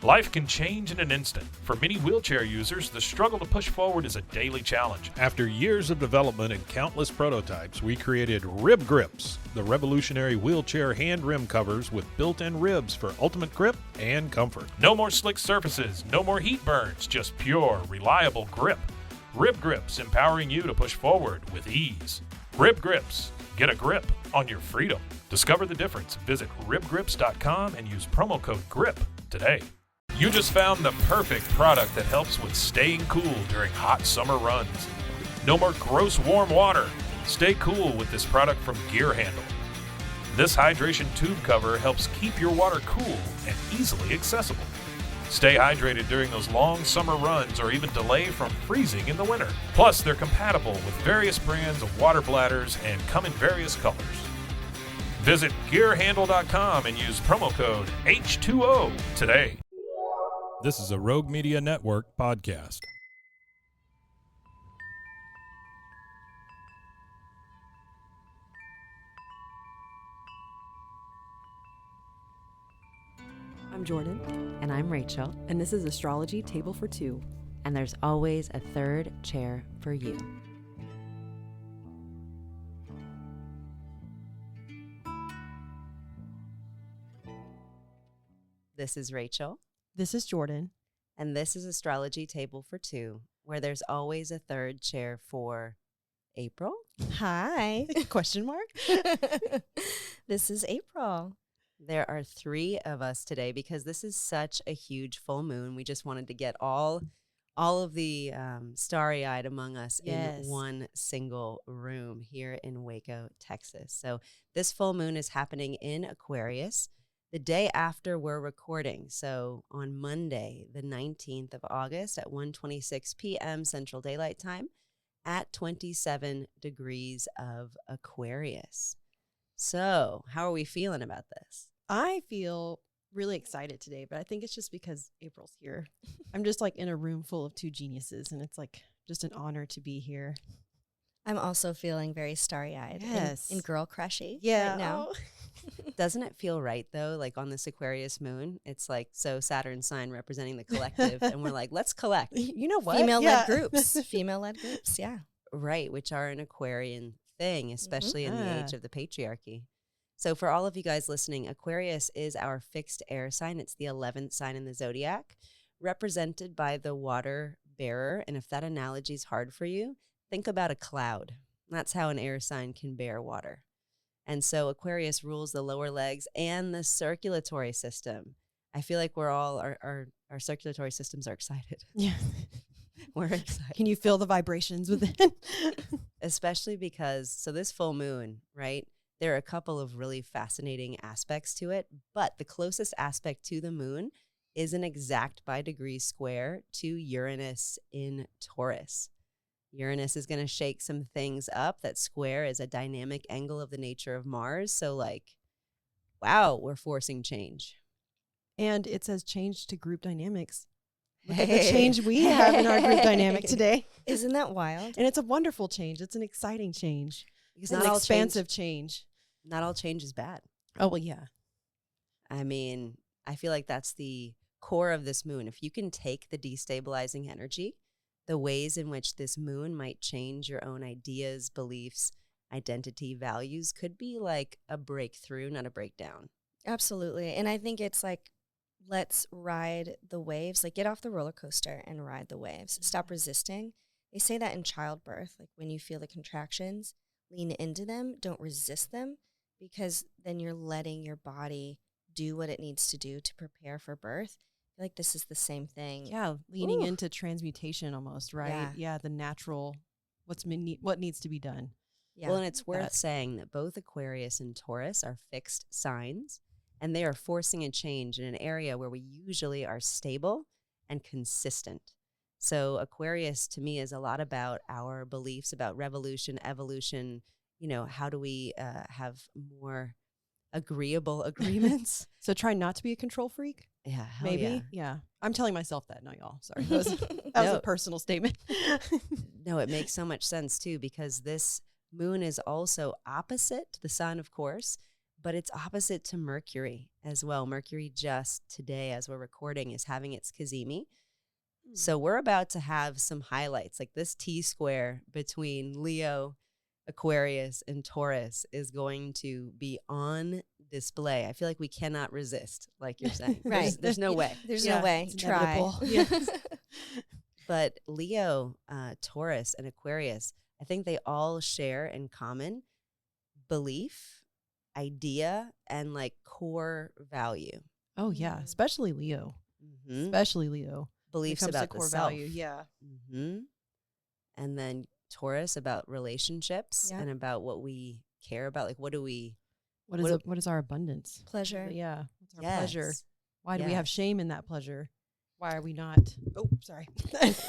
Life can change in an instant. For many wheelchair users, the struggle to push forward is a daily challenge. After years of development and countless prototypes, we created Rib Grips, the revolutionary wheelchair hand rim covers with built-in ribs for ultimate grip and comfort. No more slick surfaces, no more heat burns, just pure, reliable grip. Rib Grips, empowering you to push forward with ease. Rib Grips, get a grip on your freedom. Discover the difference. Visit ribgrips.com and use promo code GRIP today. You just found the perfect product that helps with staying cool during hot summer runs. No more gross warm water. Stay cool with this product from Gear Handle. This hydration tube cover helps keep your water cool and easily accessible. Stay hydrated during those long summer runs or even delay from freezing in the winter. Plus, they're compatible with various brands of water bladders and come in various colors. Visit gearhandle.com and use promo code H2O today. This is a Rogue Media Network podcast. I'm Jordan. And I'm Rachel. And this is Astrology Table for Two. And there's always a third chair for you. This is Rachel. This is Jordan. And this is Astrology Table for Two, where there's always a third chair for April. Hi. Question mark? This is April. There are three of us today because this is such a huge full moon. We just wanted to get all of the starry-eyed among us in one single room here in Waco, Texas. So this full moon is happening in Aquarius the day after we're recording. So on Monday, the 19th of August at 1:26 p.m. Central Daylight Time at 27 degrees of Aquarius. So how are we feeling about this? I feel really excited today, but I think it's just because April's here. I'm just like in a room full of two geniuses, and it's like just an honor to be here. I'm also feeling very starry-eyed and girl crushy right now. Doesn't it feel right, though? Like on this Aquarius moon, it's like so Saturn sign representing the collective, and we're like, let's collect. You know what? Female-led groups. Female-led groups, yeah. Right, which are an Aquarian thing, especially in the age of the patriarchy. So for all of you guys listening, Aquarius is our fixed air sign. It's the 11th sign in the zodiac, represented by the water bearer. And if that analogy is hard for you, think about a cloud. That's how an air sign can bear water. And so Aquarius rules the lower legs and the circulatory system. I feel like we're all, our circulatory systems are excited. Yeah. We're excited. Can you feel the vibrations within? Especially because, so this full moon, right? There are a couple of really fascinating aspects to it, but the closest aspect to the moon is an exact by degree square to Uranus in Taurus. Uranus is going to shake some things up. That square is a dynamic angle of the nature of Mars. So like, wow, we're forcing change. And it says change to group dynamics. Look at the change we have in our group dynamic today. Isn't that wild? And it's a wonderful change. It's an exciting change. Because It's an expansive change. Not all change is bad. Oh, well, yeah. I mean, I feel like that's the core of this moon. If you can take the destabilizing energy, the ways in which this moon might change your own ideas, beliefs, identity, values could be like a breakthrough, not a breakdown. Absolutely. And I think it's like, let's ride the waves, like get off the roller coaster and ride the waves. Stop resisting. They say that in childbirth, like when you feel the contractions, lean into them, don't resist them, because then you're letting your body do what it needs to do to prepare for birth. I feel like this is the same thing. Yeah, leaning into transmutation almost, right? Yeah, the natural, what needs to be done. Yeah. Well, and it's worth saying that both Aquarius and Taurus are fixed signs, and they are forcing a change in an area where we usually are stable and consistent. So Aquarius, to me, is a lot about our beliefs about revolution, evolution. You know, how do we have more agreeable agreements? So try not to be a control freak? Yeah, maybe. Yeah. I'm telling myself that, not y'all. Sorry. That was a personal statement. No, it makes so much sense, too, because this moon is also opposite the sun, of course, but it's opposite to Mercury as well. Mercury just today, as we're recording, is having its cazimi. So we're about to have some highlights. Like this T-square between Leo, Aquarius, and Taurus is going to be on display. I feel like we cannot resist, like you're saying. Right. There's no way. There's no way. it's Try. inevitable. Yes. But Leo, Taurus, and Aquarius, I think they all share in common belief, idea, and like core value. Oh yeah, especially Leo. Mm-hmm. Especially Leo. Beliefs When it comes about to core the self. value. Yeah. Mm-hmm. And then Taurus about relationships Yeah. and about what we care about. Like, what do we? What is our abundance? Pleasure. Yeah. What's our pleasure? Yes. Why do we have Yes. shame in that pleasure? Why are we not? Oh, sorry.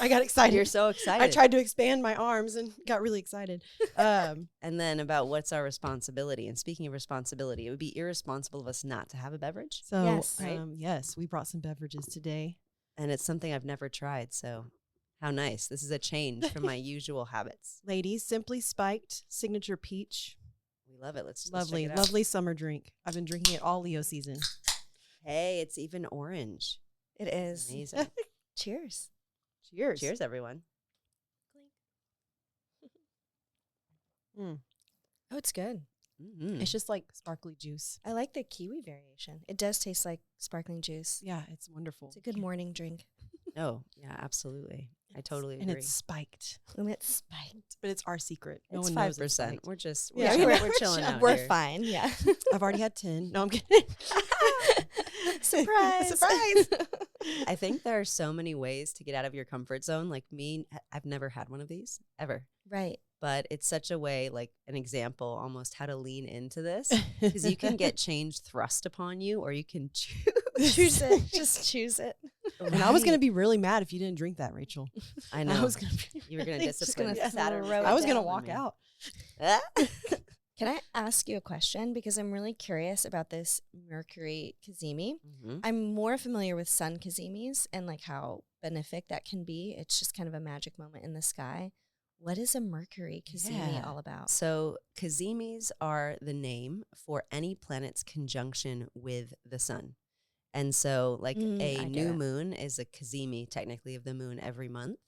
I got excited. You're so excited. I tried to expand my arms and got really excited. And then about what's our responsibility. And speaking of responsibility, it would be irresponsible of us not to have a beverage. So, Yes. Right? yes, we brought some beverages today. And it's something I've never tried. So how nice. This is a change from my usual habits. Ladies, Simply Spiked Signature Peach. We love it. Let's Lovely, check it out. lovely summer drink. I've been drinking it all Leo season. Hey, it's even orange. It is. Amazing. Cheers. Cheers. Cheers, everyone. Mm. Oh, it's good. Mm-hmm. It's just like sparkly juice. I like the kiwi variation. It does taste like sparkling juice. Yeah, it's wonderful. It's a good morning drink. Oh, yeah, absolutely. I totally And agree. it's spiked. And it's spiked. But it's our secret. No It's one knows 5%. it's spiked. We're just Yeah, we're chilling out We're here. fine. Yeah. I've already had 10. No, I'm kidding. Surprise. Surprise. I think there are so many ways to get out of your comfort zone. Like me, I've never had one of these ever. Right. But it's such a way, like an example, almost how to lean into this. Because you can get change thrust upon you, or you can Choose it. Just choose it. And I was going to be really mad if you didn't drink that, Rachel. I know. I was going to be You were going to Just discipline gonna Saturn. throw it I was going to down walk out. Can I ask you a question? Because I'm really curious about this Mercury Cazimi. Mhm. I'm more familiar with sun Cazimis and like how benefic that can be. It's just kind of a magic moment in the sky. What is a Mercury Cazimi Yeah. all about? So, Cazimis are the name for any planet's conjunction with the sun. And so, like I a get new it. moon is a Cazimi, technically, of the moon every month.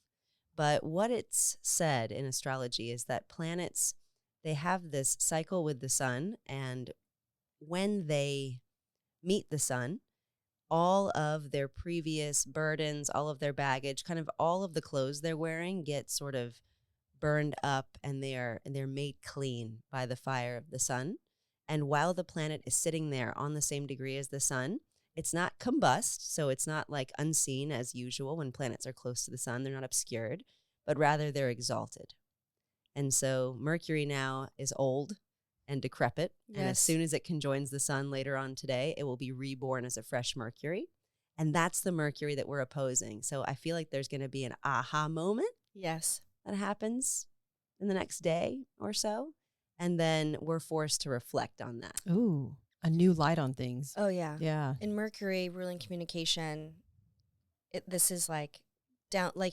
But what it's said in astrology is that planets, they have this cycle with the sun. And when they meet the sun, all of their previous burdens, all of their baggage, kind of all of the clothes they're wearing get sort of burned up, and they're made clean by the fire of the sun. And while the planet is sitting there on the same degree as the sun, it's not combust, so it's not like unseen as usual when planets are close to the sun. They're not obscured, but rather they're exalted. And so Mercury now is old and decrepit, and as Yes. soon as it conjoins the sun later on today, it will be reborn as a fresh Mercury. And that's the Mercury that we're opposing. So I feel like there's going to be an aha moment Yes. that happens in the next day or so. And then we're forced to reflect on that. Ooh, a new light on things. Oh, yeah. Yeah. In Mercury, ruling communication, this is like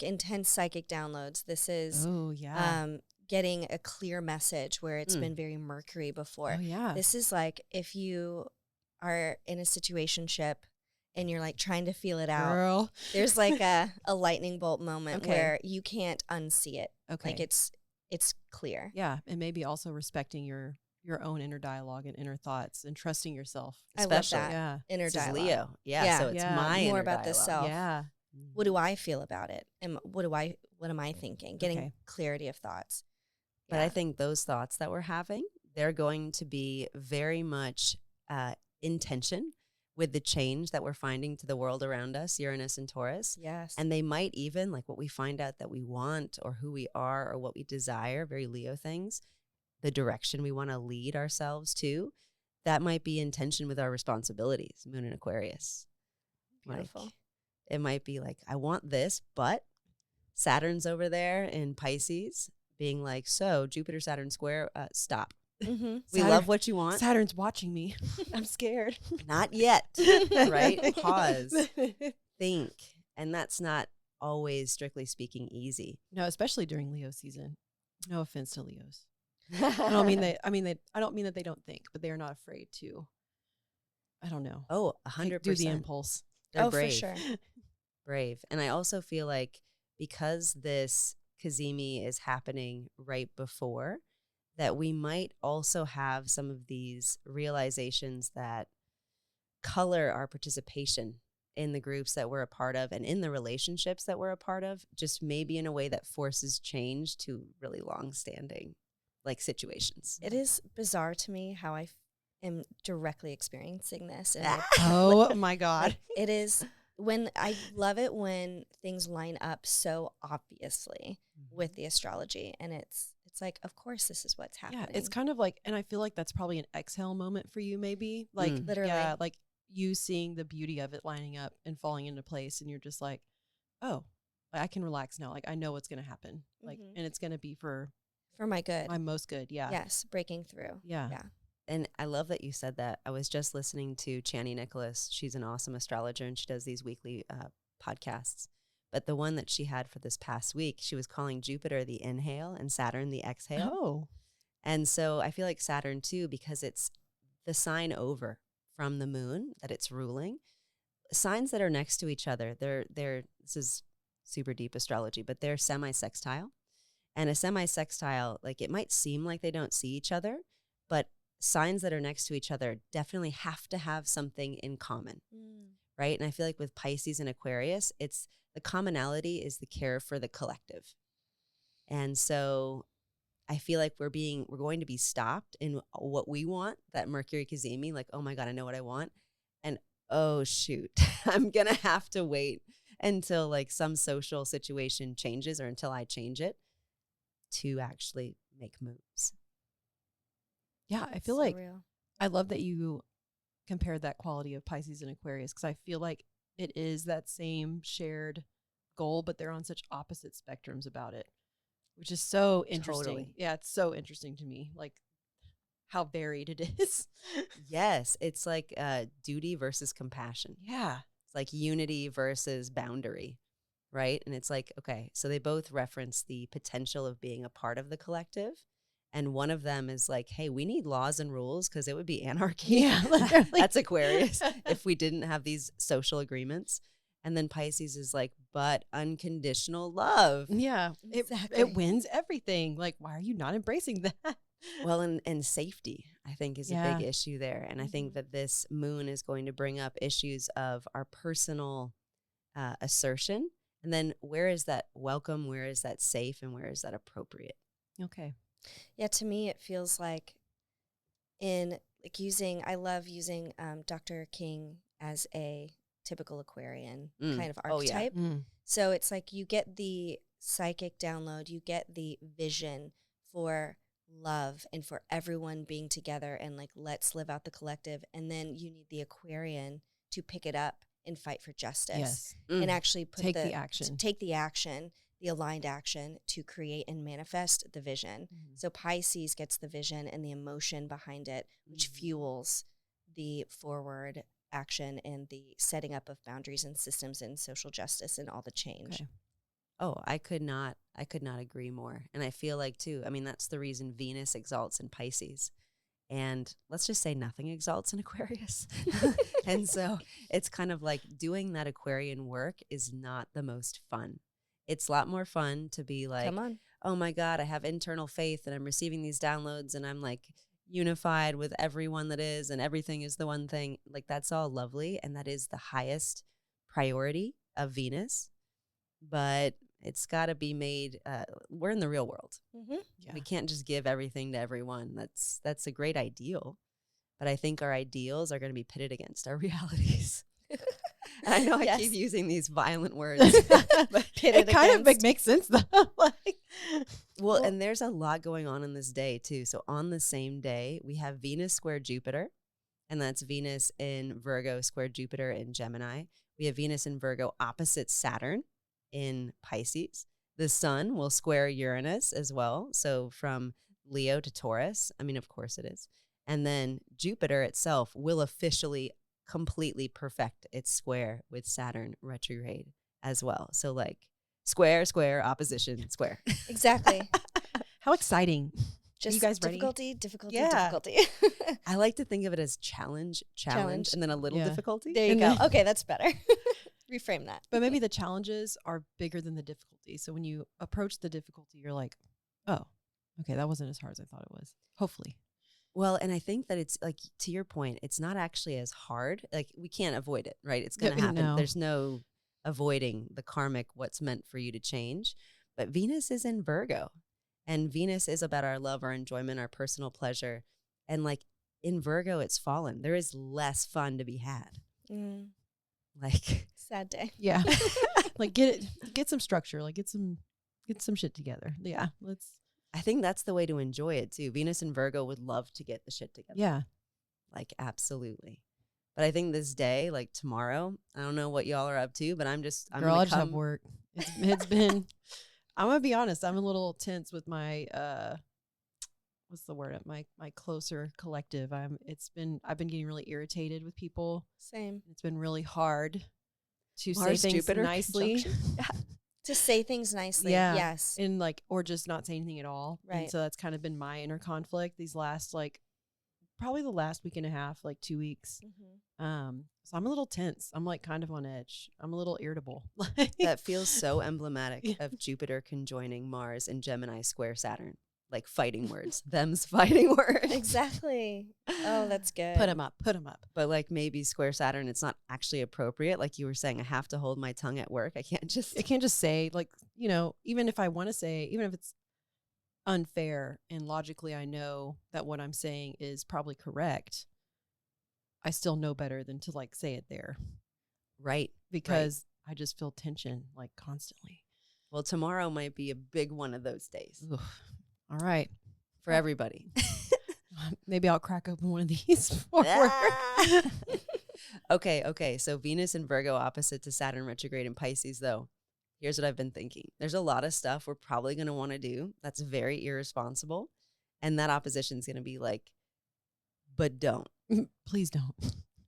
intense psychic downloads. This is Oh, yeah. getting a clear message where it's Mm. been very Mercury before. Oh, yeah. This is like if you are in a situationship and you're like trying to feel it out. Girl. There's like a lightning bolt moment Okay. where you can't unsee it. Okay. Like it's clear. Yeah. And maybe also respecting your own inner dialogue and inner thoughts and trusting yourself. I love Especially- that. Yeah. Inner This is dialogue. Leo. Yeah, Yeah. so it's Yeah. my More inner about the dialogue. self. Yeah. What do I feel about it? And what am I thinking? Getting Okay. clarity of thoughts. But I think those thoughts that we're having, they're going to be very much in tension with the change that we're finding to the world around us, Uranus and Taurus. Yes. And they might even, like what we find out that we want or who we are or what we desire, very Leo things, the direction we want to lead ourselves to, that might be in tension with our responsibilities, Moon and Aquarius. Beautiful. Like, it might be like, I want this, but Saturn's over there in Pisces being like, so Jupiter, Saturn square, stop. Mm-hmm. We Saturn- love what you want. Saturn's watching me. I'm scared. Not yet, right? Pause, think. And that's not always, strictly speaking, easy. No, especially during Leo season. No offense to Leos. I don't mean they. I don't mean that they don't think, but they are not afraid to. I don't know. Oh, like, 100%. do the impulse. They're for brave. sure. Brave. And I also feel like because this Kazemi is happening right before, that we might also have some of these realizations that color our participation in the groups that we're a part of and in the relationships that we're a part of, just maybe in a way that forces change to really long-standing like situations. It is bizarre to me how I am directly experiencing this. And Oh my God. it is when I love it when things line up so obviously with the astrology, and it's like, of course, this is what's happening. Yeah, it's kind of like, and I feel like that's probably an exhale moment for you, maybe. Like, Literally. yeah, like you seeing the beauty of it lining up and falling into place, and you're just like, oh, I can relax now. Like, I know what's going to happen. Like, and it's going to be for my good. my most good. Yeah. Yes, breaking through. Yeah. Yeah. And I love that you said that. I was just listening to Chani Nicholas. She's an awesome astrologer, and she does these weekly podcasts. But the one that she had for this past week, she was calling Jupiter the inhale and Saturn the exhale. Oh. And so I feel like Saturn too, because it's the sign over from the moon that it's ruling. Signs that are next to each other, they're this is super deep astrology, but they're semi-sextile. And a semi-sextile, like it might seem like they don't see each other, but signs that are next to each other definitely have to have something in common, right? And I feel like with Pisces and Aquarius, it's the commonality is the care for the collective. And so I feel like we're going to be stopped in what we want, that Mercury Kazemi, like, oh my God, I know what I want. And oh shoot, I'm going to have to wait until like some social situation changes or until I change it to actually make moves. Yeah, I feel So like real. I love that you compared that quality of Pisces and Aquarius, because I feel like it is that same shared goal, but they're on such opposite spectrums about it, which is so interesting. Totally. Yeah, it's so interesting to me, like how varied it is. Yes, it's like duty versus compassion. Yeah. It's like unity versus boundary, right? And it's like, okay, so they both reference the potential of being a part of the collective. And one of them is like, hey, we need laws and rules because it would be anarchy. Yeah, literally. That's Aquarius if we didn't have these social agreements. And then Pisces is like, but unconditional love. Yeah, Exactly. it wins everything. Like, why are you not embracing that? Well, and safety, I think, is a Yeah. big issue there. And I think that this moon is going to bring up issues of our personal assertion. And then where is that welcome? Where is that safe? And where is that appropriate? Okay. Yeah, to me, it feels like I love using Dr. King as a typical Aquarian kind of Oh, yeah. archetype. So it's like you get the psychic download, you get the vision for love and for everyone being together and like, let's live out the collective. And then you need the Aquarian to pick it up and fight for justice Yes. and actually Take the action. take the action, the aligned action to create and manifest the vision. So Pisces gets the vision and the emotion behind it, which fuels the forward action and the setting up of boundaries and systems and social justice and all the change. Okay. Oh, I could not agree more. And I feel like too, I mean, that's the reason Venus exalts in Pisces. And let's just say nothing exalts in Aquarius. And so it's kind of like doing that Aquarian work is not the most fun. It's a lot more fun to be like, Come on. oh my God, I have internal faith and I'm receiving these downloads and I'm like unified with everyone that is and everything is the one thing. Like that's all lovely. And that is the highest priority of Venus. But it's got to be made, we're in the real world. Yeah. We can't just give everything to everyone. That's a great ideal. But I think our ideals are going to be pitted against our realities. And I know I keep using these violent words. But it kind of makes sense though. Like, well, and there's a lot going on in this day too. So on the same day, we have Venus square Jupiter, and that's Venus in Virgo square Jupiter in Gemini. We have Venus in Virgo opposite Saturn in Pisces. The sun will square Uranus as well. So from Leo to Taurus. I mean, of course it is. And then Jupiter itself will officially completely perfect its square with Saturn retrograde as well. So like square, square, opposition, square. Exactly. how exciting. Just you guys ready? difficulty. Yeah. I like to think of it as challenge, and then a little Yeah. difficulty. There you And go. then- Okay, that's better. Reframe that. But maybe the challenges are bigger than the difficulty. So when you approach the difficulty, you're like, oh, okay, that wasn't as hard as I thought it was. Hopefully. Well, and I think that it's like, to your point, it's not actually as hard. Like, we can't avoid it, right? It's going to happen. No. There's no avoiding the karmic, what's meant for you to change. But Venus is in Virgo, and Venus is about our love, our enjoyment, our personal pleasure. And like in Virgo, it's fallen. There is less fun to be had. Like, Sad day. Yeah. Like get some structure, like get some shit together. Yeah. I think that's the way to enjoy it too. Venus and Virgo would love to get the shit together. Yeah. Like, absolutely. But I think this day, like tomorrow, I don't know what y'all are up to, but I'm Girl, I just have work. It's been, I'm going to be honest, I'm a little tense with my, what's the word? My closer collective. I've been getting really irritated with people. Same. It's been really hard to Mars, say things Jupiter nicely. To say things nicely. Yeah. Yes. And like, or just not say anything at all. Right. And so that's kind of been my inner conflict these last, probably the last week and a half, 2 weeks. So I'm a little tense. I'm like kind of on edge. I'm a little irritable. That feels so emblematic of Jupiter conjoining Mars and Gemini square Saturn. Like fighting words. Them's fighting words. Exactly. Oh, that's good. Put them up. But like maybe square Saturn, it's not actually appropriate. Like you were saying, I have to hold my tongue at work. I can't just say even if I want to say, even if it's unfair and logically I know that what I'm saying is probably correct, I still know better than to say it there. Right. Because I just feel tension constantly. Well, tomorrow might be a big one of those days. Oof. All right. For everybody. Maybe I'll crack open one of these for work. Okay. So Venus and Virgo opposite to Saturn retrograde in Pisces, though. Here's what I've been thinking. There's a lot of stuff we're probably going to want to do that's very irresponsible. And that opposition is going to be like, but don't. Please don't.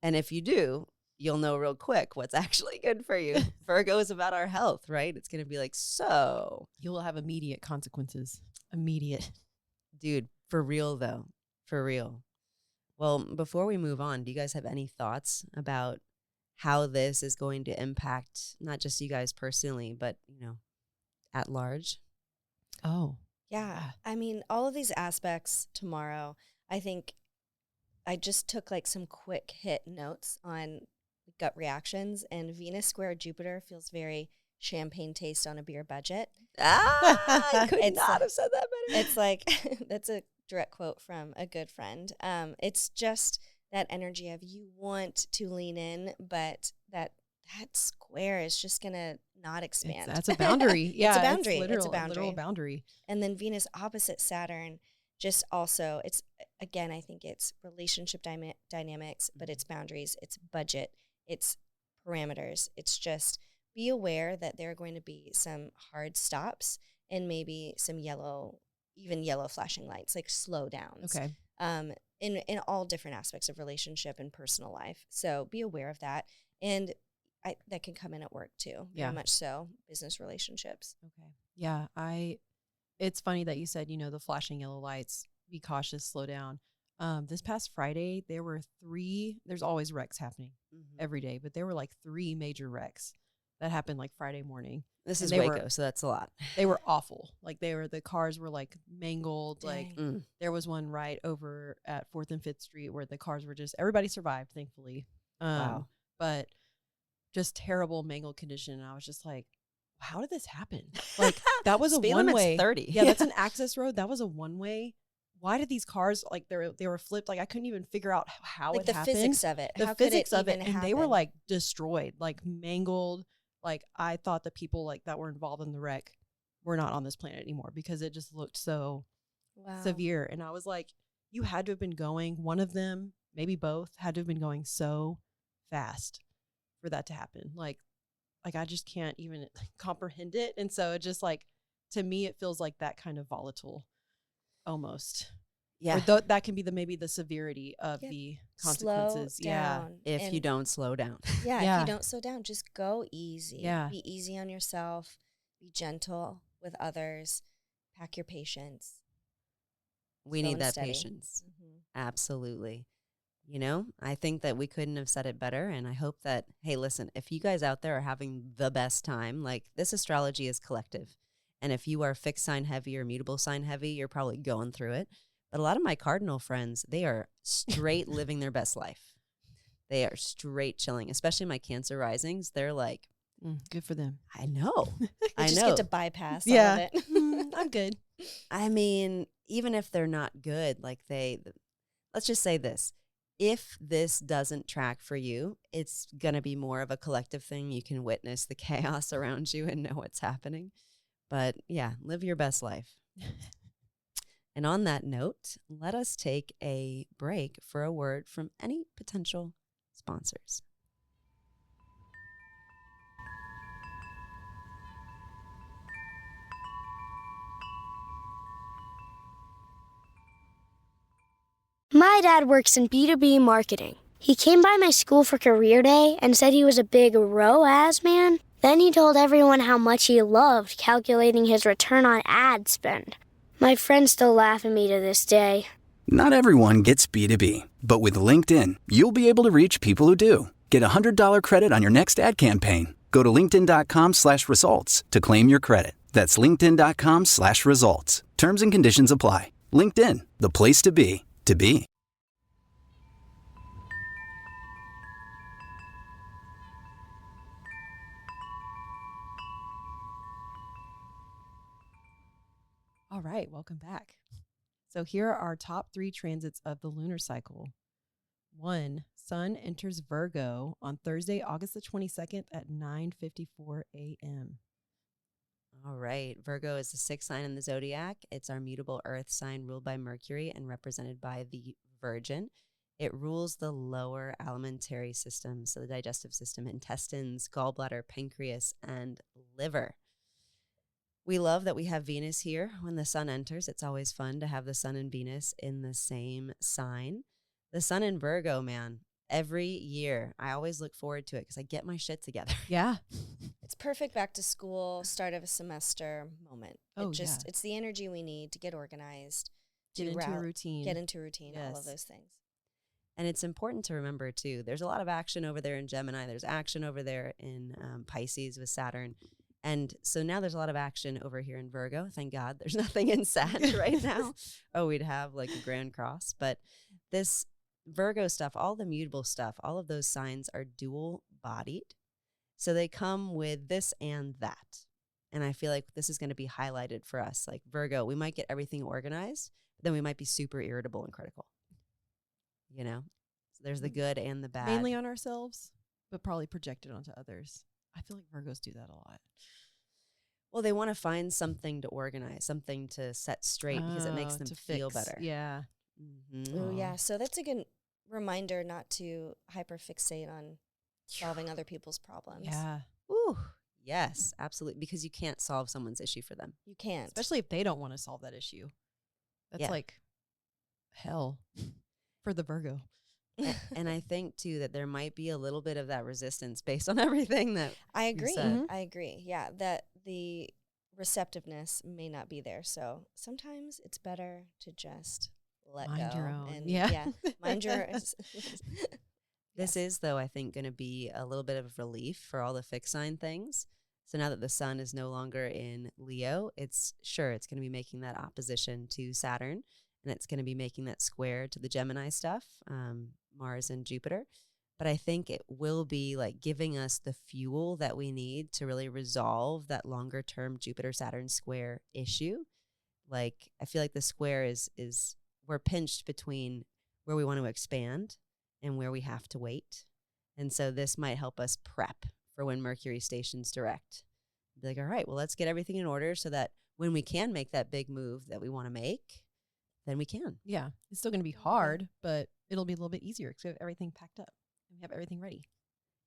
And if you do, you'll know real quick what's actually good for you. Virgo is about our health, right? It's going to be like, so. You will have immediate consequences. Immediate. Dude, for real, though. For real. Well, before we move on, do you guys have any thoughts about how this is going to impact not just you guys personally, but, at large? Oh. Yeah. I mean, all of these aspects tomorrow, I think I just took some quick hit notes on gut reactions, and Venus square Jupiter feels very champagne taste on a beer budget. I could not have said that better. It's that's a direct quote from a good friend. It's just that energy of you want to lean in, but that square is just going to not expand. That's a boundary. Yeah, it's a boundary. It's a boundary. literal boundary. And then Venus opposite Saturn, just also, it's, again, I think it's relationship dynamics, but it's boundaries, it's budget, it's parameters. It's just be aware that there are going to be some hard stops and maybe some yellow flashing lights, slow downs. Okay. In all different aspects of relationship and personal life. So be aware of that. And that can come in at work too. Yeah. Very much so. Business relationships. Okay. Yeah. It's funny that you said, the flashing yellow lights, be cautious, slow down. This past Friday, there were there's always wrecks happening every day, but there were 3 major wrecks that happened Friday morning. This is Waco, so that's a lot. They were awful. The cars were mangled. Dang. There was one right over at 4th and 5th Street where the cars were everybody survived, thankfully. Wow. But just terrible mangled condition. And I was just like, how did this happen? That was a Speed one-way. limit's 30. Yeah, that's an access road. That was a one-way. Why did these cars they were flipped? I couldn't even figure out how it the happened. physics of it. The How physics could it of it, even and they were happen? destroyed, mangled. I thought the people that were involved in the wreck were not on this planet anymore because it just looked so Wow. severe. And I was like, you had to have been going. One of them, maybe both, had to have been going so fast for that to happen. I just can't even comprehend it. And so it just to me, it feels like that kind of volatile almost. Yeah. Or that can be maybe the severity of the consequences. Slow down. If you don't slow down. Yeah, Yeah. if you don't slow down, just go easy. Yeah. Be easy on yourself. Be gentle with others. Pack your patience. We Slow need and that steady. patience. Absolutely. You know, I think that we couldn't have said it better. And I hope that, hey, listen, if you guys out there are having the best time, like this astrology is collective. And if you are fixed sign heavy or mutable sign heavy, you're probably going through it. But a lot of my cardinal friends, they are straight living their best life. They are straight chilling, especially my Cancer risings. They're like, Good for them. I know. I Just know. get to bypass all Yeah. of it. I'm good. I mean, even if they're not good, like let's just say this. If this doesn't track for you, it's going to be more of a collective thing. You can witness the chaos around you and know what's happening. But yeah, live your best life. And on that note, let us take a break for a word from any potential sponsors. My dad works in B2B marketing. He came by my school for career day and said he was a big ROAS man. Then he told everyone how much he loved calculating his return on ad spend. My friends still laugh at me to this day. Not everyone gets B2B, but with LinkedIn, you'll be able to reach people who do. Get a $100 credit on your next ad campaign. Go to linkedin.com/results to claim your credit. That's linkedin.com/results. Terms and conditions apply. LinkedIn, the place to be, to be. All right, welcome back. So here are our top 3 transits of the lunar cycle. 1, Sun enters Virgo on Thursday, August the 22nd at 9:54 a.m. All right. Virgo is the 6th sign in the zodiac. It's our mutable earth sign ruled by Mercury and represented by the Virgin. It rules the lower alimentary system, so the digestive system, intestines, gallbladder, pancreas, and liver. We love that we have Venus here when the sun enters. It's always fun to have the sun and Venus in the same sign. The sun in Virgo, man, every year I always look forward to it because I get my shit together. Yeah. It's perfect back to school, start of a semester moment. Oh, It's the energy we need to get organized, Get into a routine. Get into routine, all of Yes. those things. And it's important to remember, too, there's a lot of action over there in Gemini. There's action over there in Pisces with Saturn. And so now there's a lot of action over here in Virgo. Thank God there's nothing in Sag right now. Oh, we'd have like a grand cross. But this Virgo stuff, all the mutable stuff, all of those signs are dual-bodied. So they come with this and that. And I feel like this is going to be highlighted for us. Like Virgo, we might get everything organized, but then we might be super irritable and critical. You know? So there's the good and the bad. Mainly on ourselves, but probably projected onto others. I feel like Virgos do that a lot. Well, they want to find something to organize, something to set straight because it makes them feel better. Yeah. Mm-hmm. Oh, yeah. So that's a good reminder not to hyperfixate on solving other people's problems. Yeah. Ooh, yes, absolutely. Because you can't solve someone's issue for them. You can't. Especially if they don't want to solve that issue. That's Yeah. like hell for the Virgo. And I think, too, that there might be a little bit of that resistance based on everything that I agree. said. Mhm. I agree. Yeah, that the receptiveness may not be there. So sometimes it's better to just let Mind go. your own. And Yeah. mind your This is, though, I think, going to be a little bit of relief for all the fixed sign things. So now that the sun is no longer in Leo, it's going to be making that opposition to Saturn, and it's going to be making that square to the Gemini stuff, Mars and Jupiter. But I think it will be like giving us the fuel that we need to really resolve that longer term Jupiter-Saturn square issue. Like, I feel like the square is we're pinched between where we want to expand and where we have to wait. And so this might help us prep for when Mercury stations direct. Be like, all right, well, let's get everything in order so that when we can make that big move that we want to make, then we can. Yeah. It's still going to be hard, but it'll be a little bit easier because we have everything packed up and we have everything ready.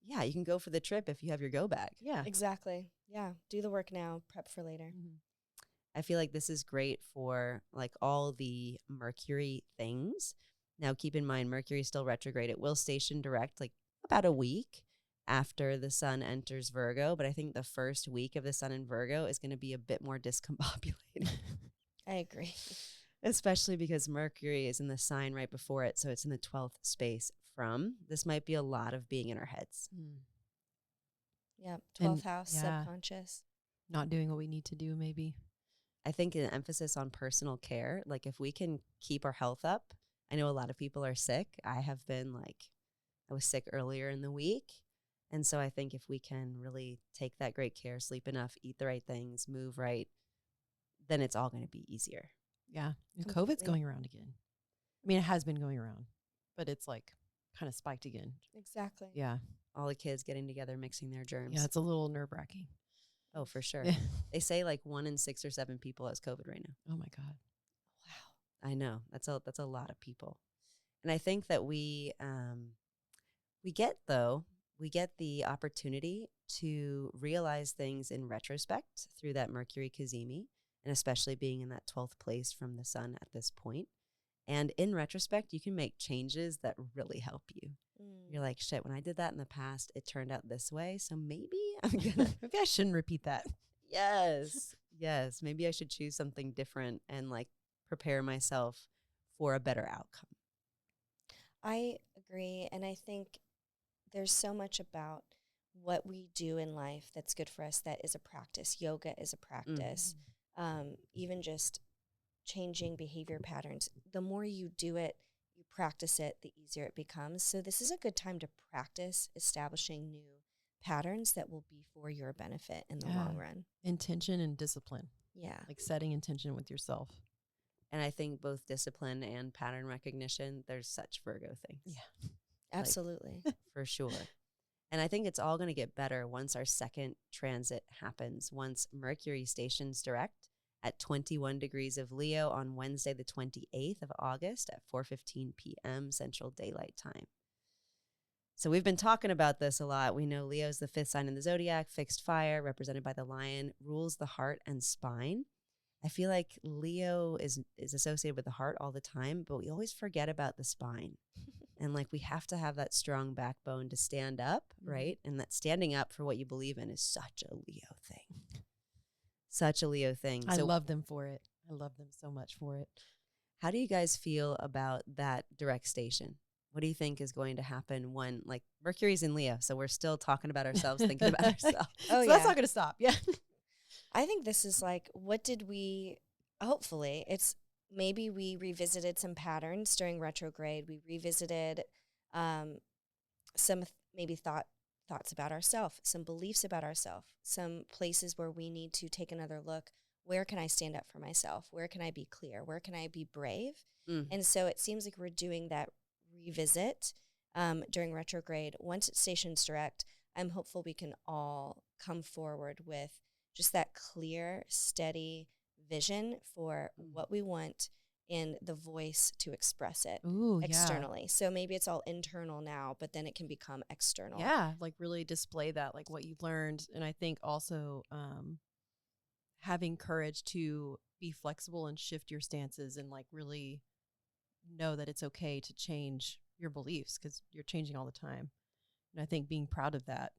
Yeah, you can go for the trip if you have your go bag. Yeah. Exactly. Yeah. Do the work now, prep for later. Mhm. I feel like this is great for like all the Mercury things. Now, keep in mind, Mercury is still retrograde. It will station direct like about a week after the sun enters Virgo. But I think the first week of the sun in Virgo is going to be a bit more discombobulated. I agree. especially because Mercury is in the sign right before it. So it's in the 12th space from. This might be a lot of being in our heads. Yeah, 12th And, house, yeah. subconscious. Not doing what we need to do, maybe. I think an emphasis on personal care, like if we can keep our health up. I know a lot of people are sick. I have been I was sick earlier in the week. And so I think if we can really take that great care, sleep enough, eat the right things, move right, then it's all going to be easier. Yeah. And COVID's Completely. going around again. I mean, it has been going around, but it's like kind of spiked again. Exactly. Yeah. All the kids getting together, mixing their germs. Yeah. It's a little nerve-wracking. Oh, for sure. Yeah. They say 1 in 6 or 7 people has COVID right now. Oh my God. I know. That's a lot of people. And I think that we get the opportunity to realize things in retrospect through that Mercury Cazimi, and especially being in that 12th place from the sun at this point. And in retrospect, you can make changes that really help you. You're like, shit, when I did that in the past, it turned out this way. So maybe I'm going to. Maybe I shouldn't repeat that. Yes. Maybe I should choose something different and prepare myself for a better outcome. I agree. And I think there's so much about what we do in life that's good for us that is a practice. Yoga is a practice. Even just changing behavior patterns. The more you do it, you practice it, the easier it becomes. So this is a good time to practice establishing new patterns that will be for your benefit in the long run. Intention and discipline. Yeah. Like setting intention with yourself. And I think both discipline and pattern recognition, there's such Virgo things. Yeah. Absolutely. For sure. And I think it's all going to get better once our second transit happens, once Mercury stations direct at 21 degrees of Leo on Wednesday, the 28th of August at 4:15 p.m. Central Daylight Time. So we've been talking about this a lot. We know Leo's the 5th sign in the zodiac, fixed fire, represented by the lion, rules the heart and spine. I feel like Leo is associated with the heart all the time, but we always forget about the spine. And we have to have that strong backbone to stand up, right? And that standing up for what you believe in is such a Leo thing. Such a Leo thing. I love them for it. I love them so much for it. How do you guys feel about that direct station? What do you think is going to happen when Mercury's in Leo? So we're still talking about ourselves, thinking about ourselves. Oh, so that's not going to stop. Yeah. I think this is what did we, hopefully, it's maybe we revisited some patterns during retrograde. We revisited some maybe thoughts about ourselves, some beliefs about ourselves, some places where we need to take another look. Where can I stand up for myself? Where can I be clear? Where can I be brave? And so it seems like we're doing that revisit during retrograde. Once it stations direct, I'm hopeful we can all come forward with just that clear, steady vision for what we want and the voice to express it externally. Yeah. So maybe it's all internal now, but then it can become external. Yeah, really display that, what you've learned. And I think also having courage to be flexible and shift your stances and really know that it's okay to change your beliefs because you're changing all the time. And I think being proud of that.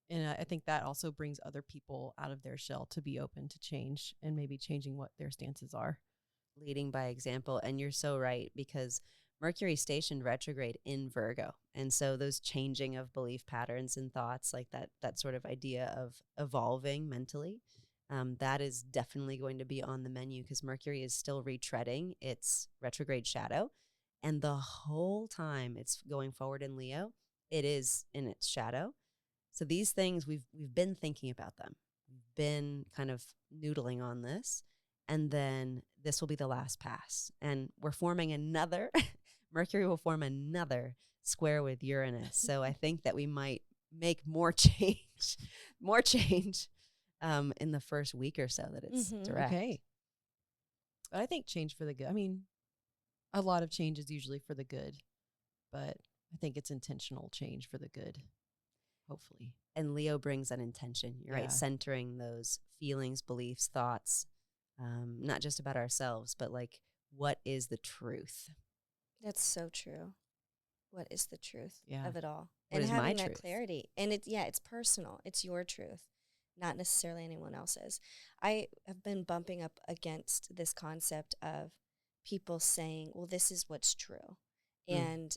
And I think that also brings other people out of their shell to be open to change and maybe changing what their stances are. Leading by example. And you're so right, because Mercury stationed retrograde in Virgo. And so those changing of belief patterns and thoughts, that sort of idea of evolving mentally, that is definitely going to be on the menu because Mercury is still retreading its retrograde shadow. And the whole time it's going forward in Leo, it is in its shadow. So these things, we've been thinking about them. We've been kind of noodling on this. And then this will be the last pass. And we're forming Mercury will form another square with Uranus. So I think that we might make more change in the first week or so that it's direct. Okay. But I think change for the good. I mean, a lot of change is usually for the good, but I think it's intentional change for the good. Hopefully. And Leo brings that intention. You're right. Centering those feelings, beliefs, thoughts, not just about ourselves, but what is the truth? That's so true. What is the truth of it all? What and is having my that truth? Clarity. And it's personal. It's your truth, not necessarily anyone else's. I have been bumping up against this concept of people saying, well, this is what's true. And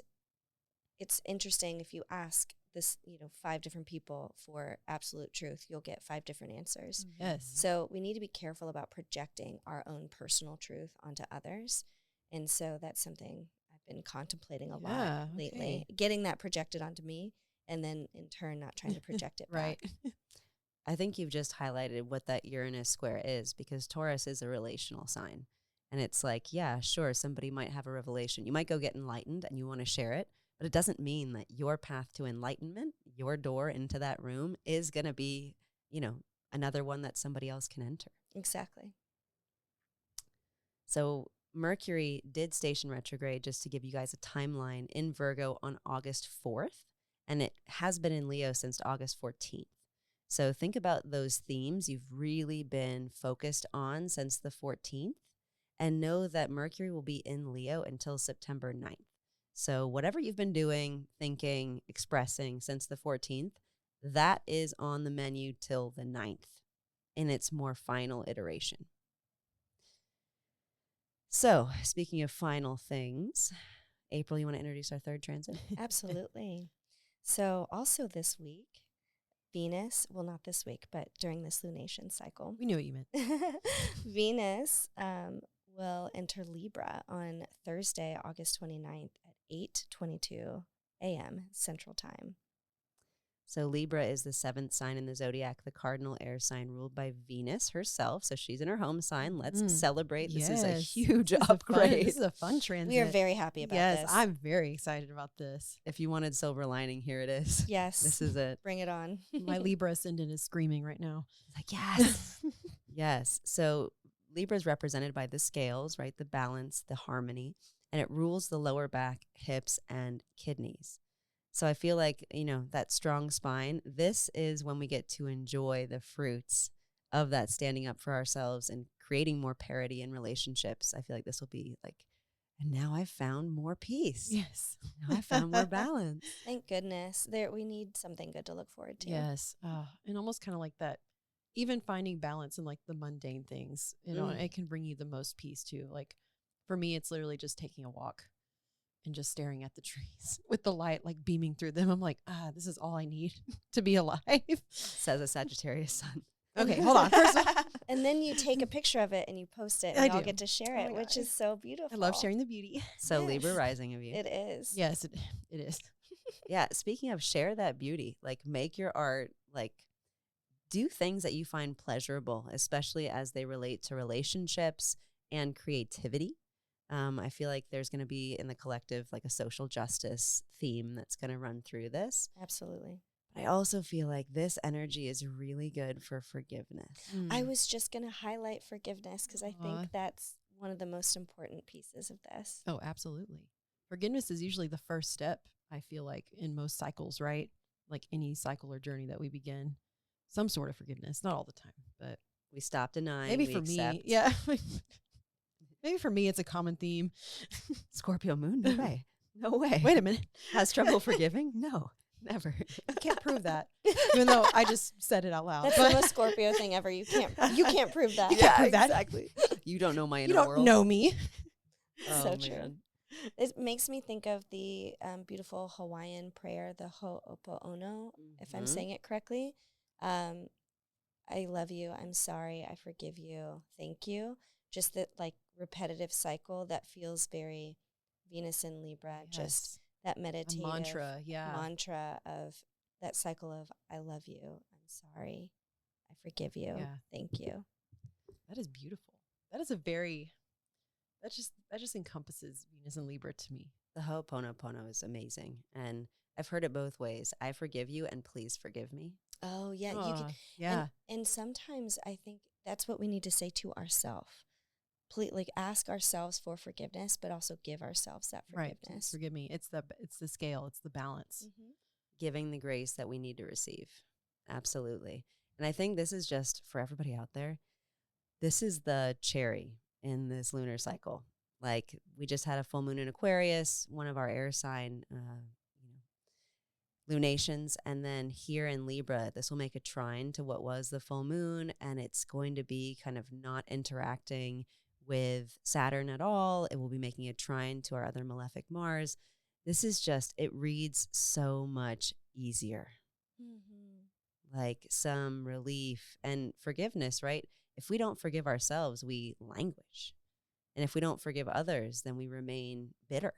it's interesting if you ask this, 5 different people for absolute truth, you'll get 5 different answers. Yes. So we need to be careful about projecting our own personal truth onto others. And so that's something I've been contemplating a lot lately, getting that projected onto me, and then in turn not trying to project it right. back. I think you've just highlighted what that Uranus square is, because Taurus is a relational sign. And it's like, yeah, sure, somebody might have a revelation. You might go get enlightened and you want to share it, but it doesn't mean that your path to enlightenment, your door into that room, is going to be, another one that somebody else can enter. Exactly. So Mercury did station retrograde, just to give you guys a timeline, in Virgo on August 4th, and it has been in Leo since August 14th. So think about those themes you've really been focused on since the 14th, and know that Mercury will be in Leo until September 9th. So whatever you've been doing, thinking, expressing since the 14th, that is on the menu till the 9th in its more final iteration. So speaking of final things, April, you want to introduce our third transit? Absolutely. So also this week, Venus, well, not this week, but during this lunation cycle, We knew what you meant. Venus will enter Libra on Thursday, August 29th at 8:22 a.m. Central Time. So Libra is the 7th sign in the zodiac, the cardinal air sign ruled by Venus herself. So she's in her home sign. Let's celebrate. This is a huge upgrade. This is a fun transit. We are very happy about yes, this. I'm very excited about this. If you wanted silver lining, here it is. Yes. This is it. Bring it on. My Libra ascendant is screaming right now. Like, yes. Yes. So Libra is represented by the scales, right? The balance, the harmony, and it rules the lower back, hips, and kidneys. So I feel like, that strong spine, this is when we get to enjoy the fruits of that standing up for ourselves and creating more parity in relationships. I feel like this will be like, and now I've found more peace. Yes. Now I found more balance. Thank goodness. We need something good to look forward to. Yes. And almost kind of like that, even finding balance in like the mundane things, it can bring you the most peace too. Like for me, it's literally just taking a walk and just staring at the trees with the light like beaming through them. I'm like, this is all I need to be alive. Says a Sagittarius sun. Okay, hold on. First of all, And then you take a picture of it and you post it, and I'll get to share it, which is so beautiful. I love sharing the beauty. So Yes. Libra rising of you. It is. Yes, it is. Yeah. Speaking of, share that beauty, like make your art, like do things that you find pleasurable, especially as they relate to relationships and creativity. I feel like there's going to be in the collective like a social justice theme that's going to run through this. Absolutely. I also feel like this energy is really good for forgiveness. I was just going to highlight forgiveness because I think that's one of the most important pieces of this. Oh, absolutely. Forgiveness is usually the first step, I feel like, in most cycles, right? Like any cycle or journey that we begin, some sort of forgiveness, not all the time, but We stop denying. maybe we for accept. me, yeah. Maybe for me, it's a common theme. Scorpio moon? No way. No way. Wait a minute. Has trouble forgiving? No, never. I can't prove that, even though I just said it out loud. That's the most Scorpio thing ever. You can't prove that. You can't prove that. Exactly. You don't know my inner You don't world. know me. So true. It makes me think of the beautiful Hawaiian prayer, the Ho'oponopono, if I'm saying it correctly. I love you. I'm sorry. I forgive you. Thank you. Just that like repetitive cycle that feels very Venus and Libra. Yes. Just that meditative mantra of that cycle of I love you. I'm sorry. I forgive you. Yeah. Thank you. That is beautiful. That just encompasses Venus and Libra to me. The Ho'oponopono is amazing. And I've heard it both ways. I forgive you and please forgive me. Oh, yeah. You Oh, can, yeah. And sometimes I think that's what we need to say to ourselves. Like ask ourselves for forgiveness, but also give ourselves that Right. forgiveness. Forgive me. It's the scale. It's the balance. Mm-hmm. Giving the grace that we need to receive. Absolutely. And I think this is just for everybody out there. This is the cherry in this lunar cycle. Like we just had a full moon in Aquarius, one of our air sign lunations. And then here in Libra, this will make a trine to what was the full moon. And it's going to be kind of not interacting with Saturn at all. It will be making a trine to our other malefic Mars. This is just, it reads so much easier. Like some relief and forgiveness, right? If we don't forgive ourselves, we languish. And if we don't forgive others, then we remain bitter.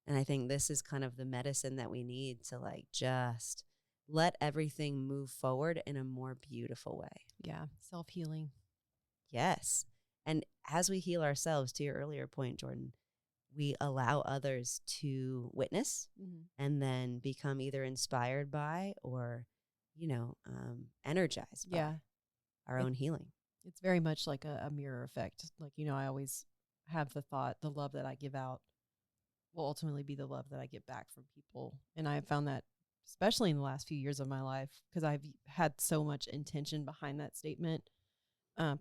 And I think this is kind of the medicine that we need to like just let everything move forward in a more beautiful way. Yeah. Self-healing. Yes. And as we heal ourselves, to your earlier point, Jordan, we allow others to witness and then become either inspired by or, energized by our own healing. It's very much like a mirror effect. Like, I always have the thought, the love that I give out will ultimately be the love that I get back from people. And I have found that, especially in the last few years of my life, because I've had so much intention behind that statement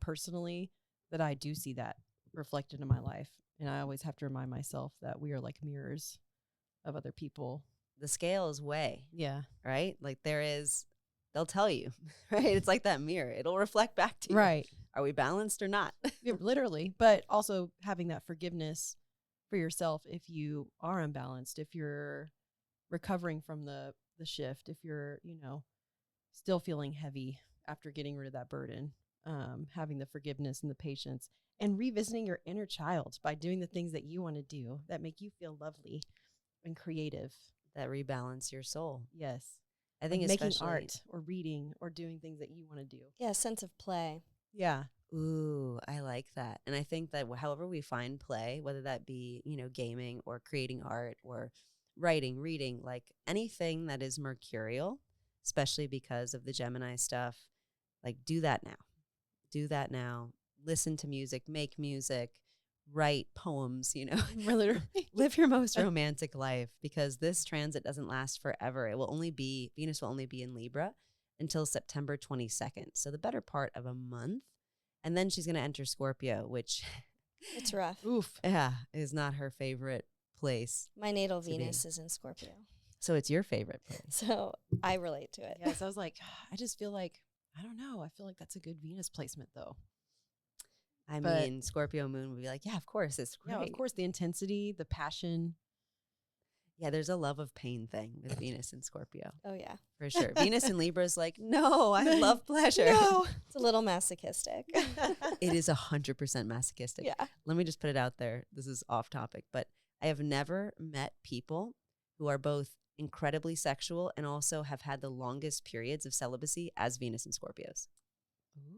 personally, that I do see that reflected in my life. And I always have to remind myself that we are like mirrors of other people. The scales weigh. Yeah. Right? Like they'll tell you, right? It's like that mirror. It'll reflect back to you. Right. Are we balanced or not? Yeah, literally. But also having that forgiveness for yourself if you are unbalanced, if you're recovering from the shift, if you're, still feeling heavy after getting rid of that burden, having the forgiveness and the patience, and revisiting your inner child by doing the things that you want to do that make you feel lovely and creative. That rebalance your soul. Yes. I think like making especially art or reading or doing things that you want to do. Yeah, sense of play. Yeah. Ooh, I like that. And I think that however we find play, whether that be, gaming or creating art or writing, reading, like anything that is mercurial, especially because of the Gemini stuff, like do that now. Do that now. Listen to music, make music, write poems, Literally. live your most romantic life, because this transit doesn't last forever. Venus will only be in Libra until September 22nd. So the better part of a month. And then she's going to enter Scorpio, which It's rough. Oof. is not her favorite place. My natal be. Venus is in Scorpio. So it's your favorite place. So I relate to it. Yes. I was like, I just feel like, I don't know. I feel like that's a good Venus placement though. I mean, Scorpio moon would be like, yeah, of course, it's great. Yeah, of course, the intensity, the passion. Yeah, there's a love of pain thing with Venus and Scorpio. Oh, yeah. For sure. Venus and Libra is like, no, I love pleasure. No. It's a little masochistic. It is 100% masochistic. Yeah. Let me just put it out there. This is off topic, but I have never met people who are both incredibly sexual and also have had the longest periods of celibacy as Venus and Scorpios.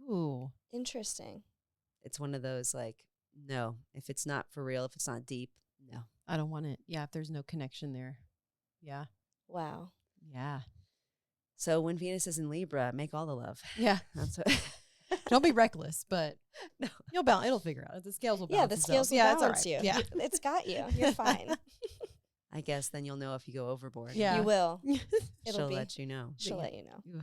Ooh. Interesting. It's one of those like, no, if it's not for real, if it's not deep, no. I don't want it. Yeah, if there's no connection there. Yeah. Wow. Yeah. So when Venus is in Libra, make all the love. Yeah. That's what Don't be reckless, but no. you'll balance. It'll figure out. The scales will balance. Yeah, the scales will themselves. balance it's all you. right. It's got you. You're fine. I guess then you'll know if you go overboard. Yeah. You will. She'll let you know. She'll let you know. Yeah.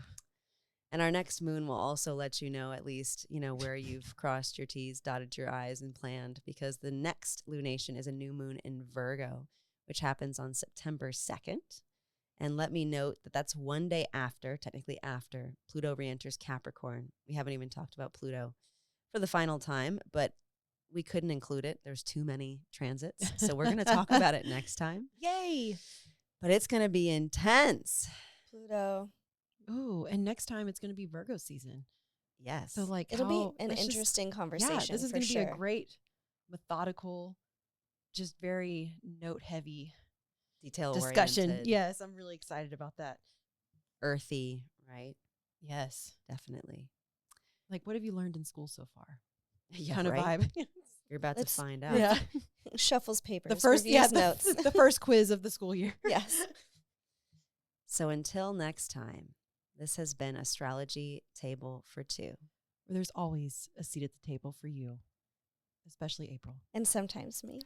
And our next moon will also let you know, at least, where you've crossed your T's, dotted your I's, and planned, because the next lunation is a new moon in Virgo, which happens on September 2nd. And let me note that that's one day after, technically after, Pluto re-enters Capricorn. We haven't even talked about Pluto for the final time, but we couldn't include it. There's too many transits. So we're going to talk about it next time. Yay. But it's going to be intense. Pluto. Ooh, and next time it's going to be Virgo season. Yes. So like It'll be an let's just- interesting conversation. Yeah, this is going to be a great, methodical, just very note heavy Detail discussion. oriented, Yes, I'm really excited about that. earthy, right? Yes. Definitely. Like, what have you learned in school so far? Yeah, kind right? of vibe. You're about Let's- to find out. Yeah. Shuffles papers. The first, reviews yeah, notes. the first quiz of the school year. Yes. So until next time, this has been Astrology Table for Two. Where there's always a seat at the table for you, especially April. And sometimes me.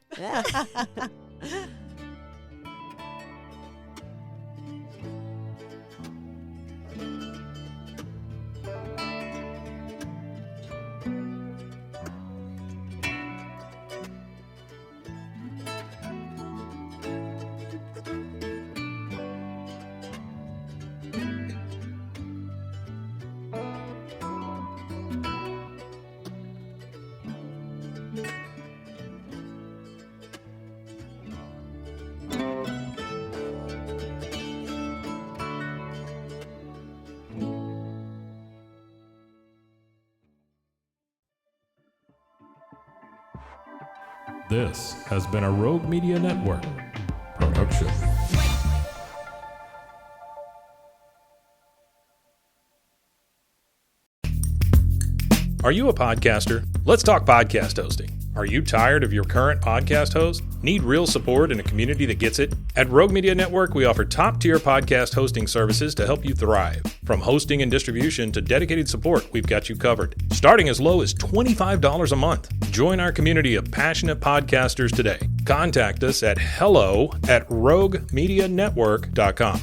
This has been a Rogue Media Network production. Are you a podcaster? Let's talk podcast hosting. Are you tired of your current podcast host? Need real support and a community that gets it? At Rogue Media Network, we offer top-tier podcast hosting services to help you thrive. From hosting and distribution to dedicated support, we've got you covered. Starting as low as $25 a month. Join our community of passionate podcasters today. Contact us at hello@roguemedianetwork.com.